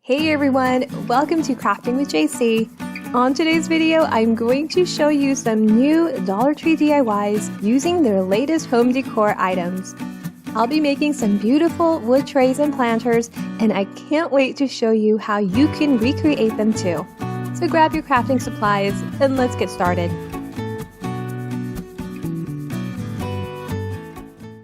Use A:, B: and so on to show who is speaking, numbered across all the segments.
A: Hey everyone, welcome to Crafting with JC. On today's video, I'm going to show you some new Dollar Tree DIYs using their latest home decor items. I'll be making some beautiful wood trays and planters, and I can't wait to show you how you can recreate them too. So grab your crafting supplies and let's get started.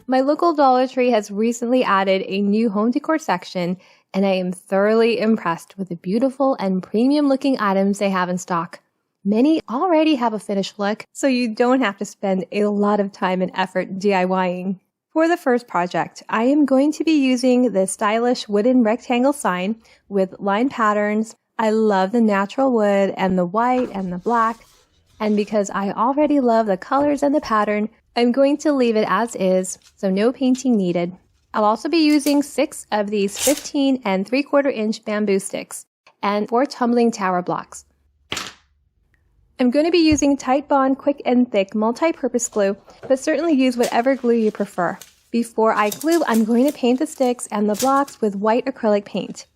A: My local Dollar Tree has recently added a new home decor section, and I am thoroughly impressed with the beautiful and premium looking items they have in stock. Many already have a finished look, so you don't have to spend a lot of time and effort DIYing. For the first project, I am going to be using the stylish wooden rectangle sign with line patterns. I love the natural wood and the white and the black, and because I already love the colors and the pattern, I'm going to leave it as is, so no painting needed. I'll also be using 6 of these 15 and 3/4 inch bamboo sticks and 4 tumbling tower blocks. I'm going to be using Titebond Quick and Thick multi-purpose glue, but certainly use whatever glue you prefer. Before I glue, I'm going to paint the sticks and the blocks with white acrylic paint.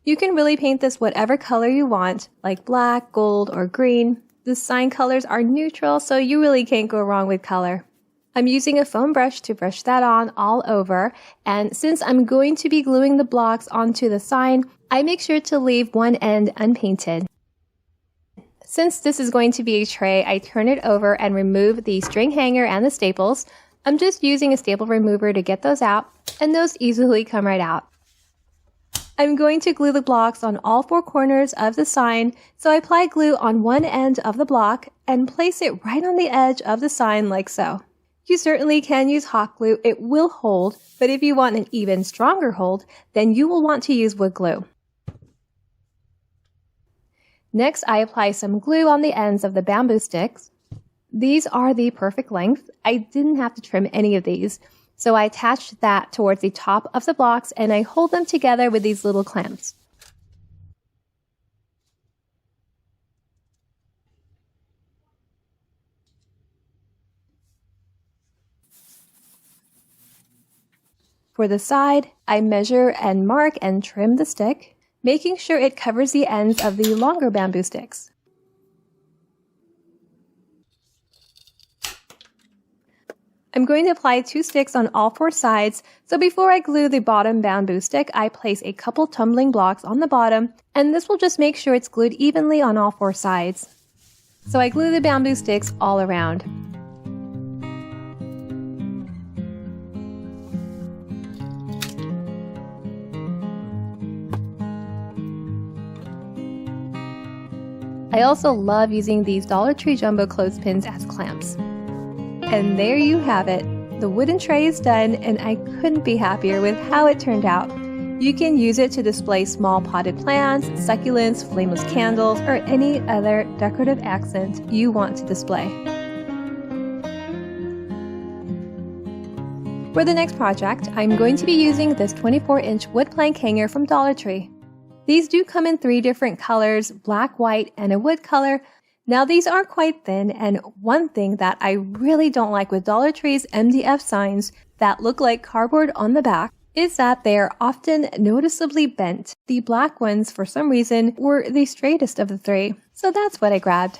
A: You can really paint this whatever color you want, like black, gold, or green. The sign colors are neutral, so you really can't go wrong with color. I'm using a foam brush to brush that on all over, and since I'm going to be gluing the blocks onto the sign, I make sure to leave one end unpainted. Since this is going to be a tray, I turn it over and remove the string hanger and the staples. I'm just using a staple remover to get those out, and those easily come right out. I'm going to glue the blocks on all 4 corners of the sign, so I apply glue on one end of the block and place it right on the edge of the sign like so. You certainly can use hot glue, it will hold, but if you want an even stronger hold, then you will want to use wood glue. Next, I apply some glue on the ends of the bamboo sticks. These are the perfect length. I didn't have to trim any of these, so I attached that towards the top of the blocks and I hold them together with these little clamps. For the side, I measure and mark and trim the stick, making sure it covers the ends of the longer bamboo sticks. I'm going to apply 2 sticks on all 4 sides, so before I glue the bottom bamboo stick, I place a couple tumbling blocks on the bottom, and this will just make sure it's glued evenly on all 4 sides. So I glue the bamboo sticks all around. I also love using these Dollar Tree jumbo clothespins as clamps. And there you have it. The wooden tray is done, and I couldn't be happier with how it turned out. You can use it to display small potted plants, succulents, flameless candles, or any other decorative accent you want to display. For the next project, I'm going to be using this 24-inch wood plank hanger from Dollar Tree. These do come in 3 different colors, black, white, and a wood color. Now these are quite thin, and one thing that I really don't like with Dollar Tree's MDF signs that look like cardboard on the back is that they are often noticeably bent. The black ones, for some reason, were the straightest of the 3, so that's what I grabbed.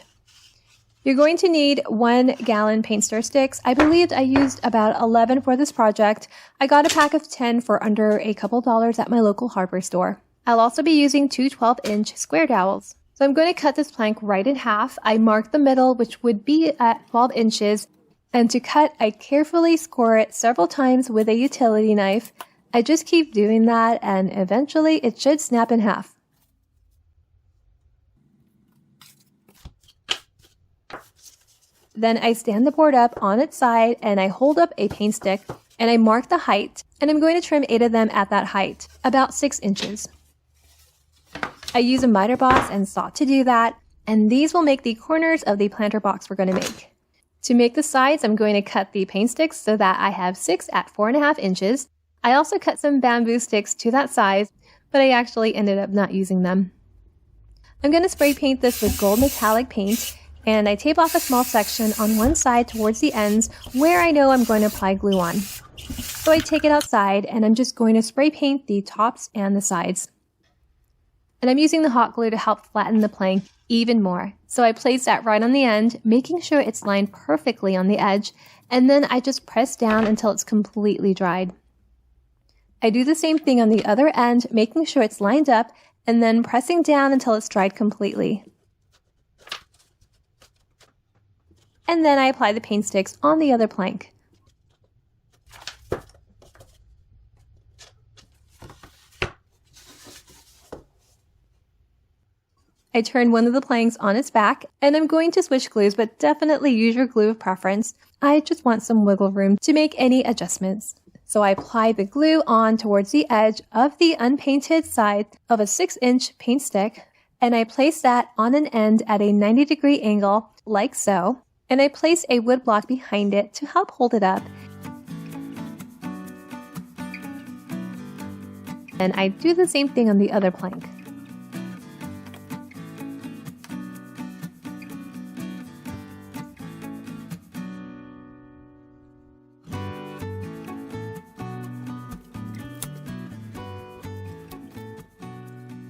A: You're going to need 1 gallon paint stir sticks. I believed I used about 11 for this project. I got a pack of 10 for under a couple dollars at my local hardware store. I'll also be using 2 12-inch square dowels. So I'm going to cut this plank right in half. I mark the middle, which would be at 12 inches. And to cut, I carefully score it several times with a utility knife. I just keep doing that, and eventually it should snap in half. Then I stand the board up on its side, and I hold up a paint stick, and I mark the height. And I'm going to trim 8 of them at that height, about 6 inches. I use a miter box and saw to do that, and these will make the corners of the planter box we're going to make. To make the sides, I'm going to cut the paint sticks so that I have 6 at 4.5 inches. I also cut some bamboo sticks to that size, but I actually ended up not using them. I'm going to spray paint this with gold metallic paint, and I tape off a small section on one side towards the ends where I know I'm going to apply glue on. So I take it outside and I'm just going to spray paint the tops and the sides. and I'm using the hot glue to help flatten the plank even more. So I place that right on the end, making sure it's lined perfectly on the edge, and then I just press down until it's completely dried. I do the same thing on the other end, making sure it's lined up, and then pressing down until it's dried completely. And then I apply the paint sticks on the other plank. I turn one of the planks on its back, and I'm going to switch glues, but definitely use your glue of preference. I just want some wiggle room to make any adjustments. So I apply the glue on towards the edge of the unpainted side of a 6-inch paint stick, and I place that on an end at a 90-degree angle, like so, and I place a wood block behind it to help hold it up. And I do the same thing on the other plank.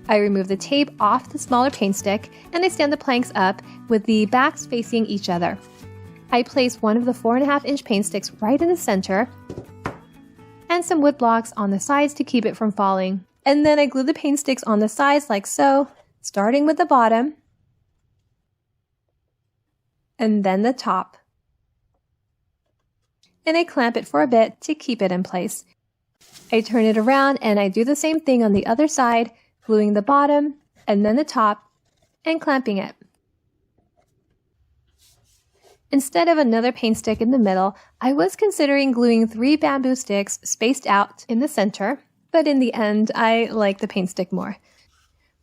A: I remove the tape off the smaller paint stick, and I stand the planks up with the backs facing each other. I place one of the 4.5-inch paint sticks right in the center, and some wood blocks on the sides to keep it from falling. And then I glue the paint sticks on the sides like so, starting with the bottom, and then the top. And I clamp it for a bit to keep it in place. I turn it around and I do the same thing on the other side, gluing the bottom and then the top and clamping it. Instead of another paint stick in the middle, I was considering gluing 3 bamboo sticks spaced out in the center, but in the end, I like the paint stick more.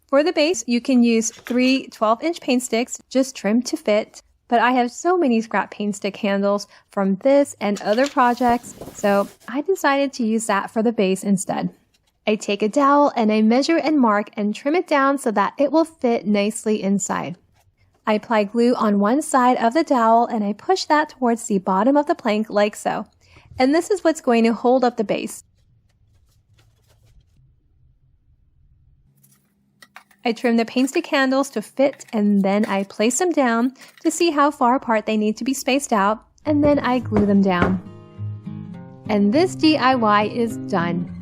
A: For the base, you can use 3 12-inch paint sticks, just trimmed to fit, but I have so many scrap paint stick handles from this and other projects, so I decided to use that for the base instead. I take a dowel and I measure and mark and trim it down so that it will fit nicely inside. I apply glue on one side of the dowel and I push that towards the bottom of the plank like so. And this is what's going to hold up the base. I trim the paint stick handles to fit and then I place them down to see how far apart they need to be spaced out, and then I glue them down. And this DIY is done.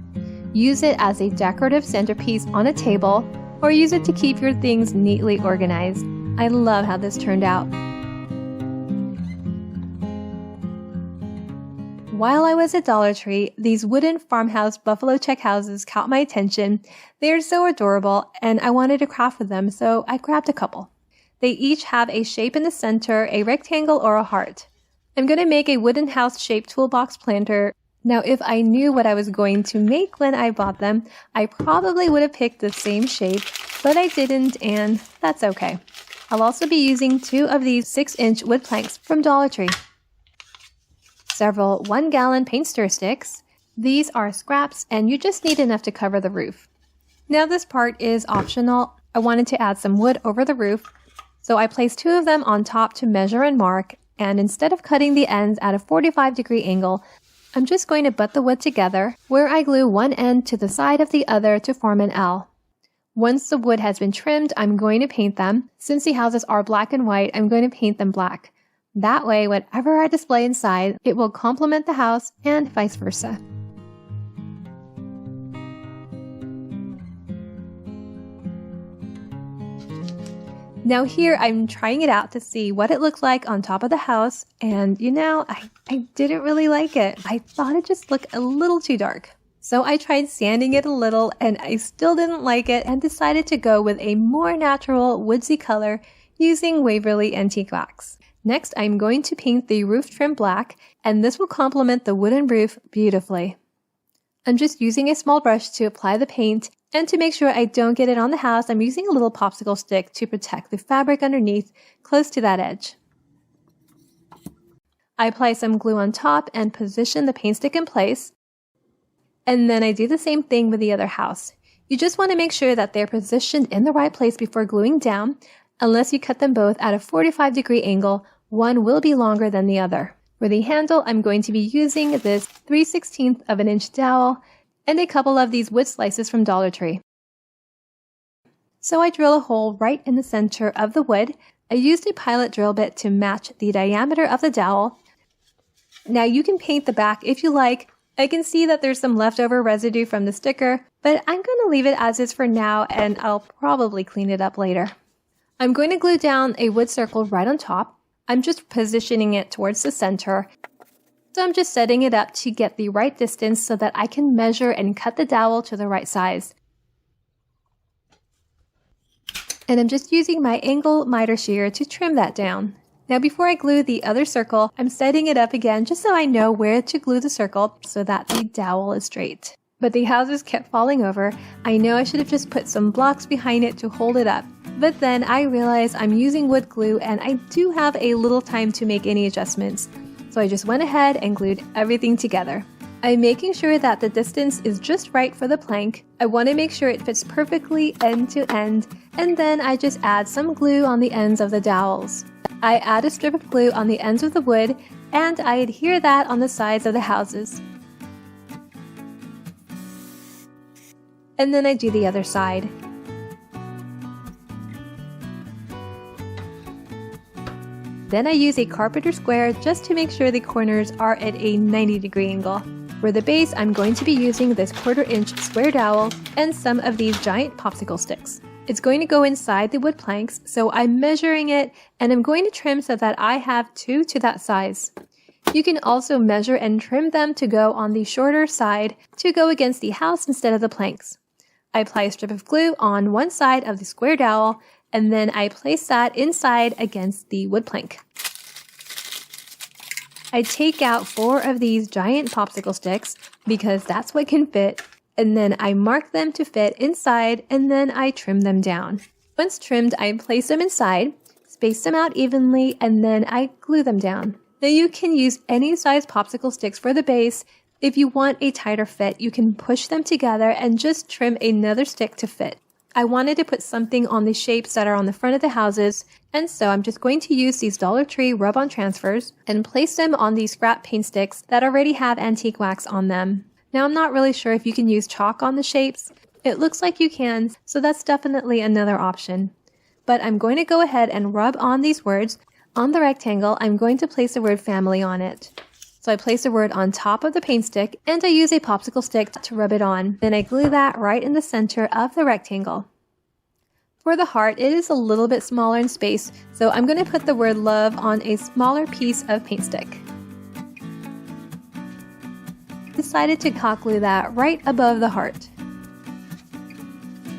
A: Use it as a decorative centerpiece on a table, or use it to keep your things neatly organized. I love how this turned out. While I was at Dollar Tree, these wooden farmhouse buffalo check houses caught my attention. They are so adorable, and I wanted to craft with them, so I grabbed a couple. They each have a shape in the center, a rectangle, or a heart. I'm going to make a wooden house-shaped toolbox planter. Now, if I knew what I was going to make when I bought them, I probably would have picked the same shape, but I didn't, and that's okay. I'll also be using 2 of these 6-inch wood planks from Dollar Tree. Several 1-gallon paint stir sticks. These are scraps, and you just need enough to cover the roof. Now this part is optional. I wanted to add some wood over the roof, so I placed 2 of them on top to measure and mark, and instead of cutting the ends at a 45-degree angle, I'm just going to butt the wood together, where I glue one end to the side of the other to form an L. Once the wood has been trimmed, I'm going to paint them. Since the houses are black and white, I'm going to paint them black. That way, whatever I display inside, it will complement the house and vice versa. Now here, I'm trying it out to see what it looked like on top of the house, and you know, I didn't really like it. I thought it just looked a little too dark. So I tried sanding it a little, and I still didn't like it, and decided to go with a more natural woodsy color using Waverly Antique Wax. Next, I'm going to paint the roof trim black, and this will complement the wooden roof beautifully. I'm just using a small brush to apply the paint, and to make sure I don't get it on the house, I'm using a little popsicle stick to protect the fabric underneath, close to that edge. I apply some glue on top and position the paint stick in place, and then I do the same thing with the other house. You just want to make sure that they're positioned in the right place before gluing down. Unless you cut them both at a 45-degree angle, one will be longer than the other. For the handle, I'm going to be using this 3/16 of an inch dowel and a couple of these wood slices from Dollar Tree. So I drill a hole right in the center of the wood. I used a pilot drill bit to match the diameter of the dowel. Now you can paint the back if you like. I can see that there's some leftover residue from the sticker, but I'm going to leave it as is for now, and I'll probably clean it up later. I'm going to glue down a wood circle right on top. I'm just positioning it towards the center. So I'm just setting it up to get the right distance so that I can measure and cut the dowel to the right size. And I'm just using my angle miter shear to trim that down. Now before I glue the other circle, I'm setting it up again just so I know where to glue the circle so that the dowel is straight. But the houses kept falling over. I know I should have just put some blocks behind it to hold it up. But then I realized I'm using wood glue and I do have a little time to make any adjustments. So I just went ahead and glued everything together. I'm making sure that the distance is just right for the plank. I want to make sure it fits perfectly end to end, and then I just add some glue on the ends of the dowels. I add a strip of glue on the ends of the wood, and I adhere that on the sides of the houses. And then I do the other side. Then I use a carpenter square just to make sure the corners are at a 90-degree angle. For the base, I'm going to be using this 1/4-inch square dowel and some of these giant popsicle sticks. It's going to go inside the wood planks, so I'm measuring it and I'm going to trim so that I have 2 to that size. You can also measure and trim them to go on the shorter side to go against the house instead of the planks. I apply a strip of glue on one side of the square dowel, and then I place that inside against the wood plank. I take out 4 of these giant popsicle sticks because that's what can fit, and then I mark them to fit inside, and then I trim them down. Once trimmed, I place them inside, space them out evenly, and then I glue them down. Now you can use any size popsicle sticks for the base. If you want a tighter fit, you can push them together and just trim another stick to fit. I wanted to put something on the shapes that are on the front of the houses, and so I'm just going to use these Dollar Tree rub-on transfers and place them on these scrap paint sticks that already have antique wax on them. Now I'm not really sure if you can use chalk on the shapes. It looks like you can, so that's definitely another option. But I'm going to go ahead and rub on these words. On the rectangle, I'm going to place the word family on it. So I place the word on top of the paint stick, and I use a popsicle stick to rub it on. Then I glue that right in the center of the rectangle. For the heart, it is a little bit smaller in space, so I'm going to put the word love on a smaller piece of paint stick. Decided to hot glue that right above the heart.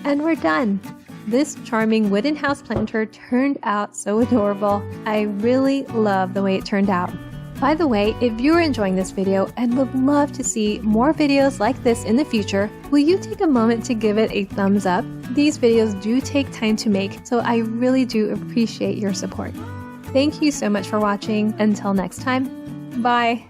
A: And we're done! This charming wooden house planter turned out so adorable. I really love the way it turned out. By the way, if you're enjoying this video and would love to see more videos like this in the future, will you take a moment to give it a thumbs up? These videos do take time to make, so I really do appreciate your support. Thank you so much for watching. Until next time, bye!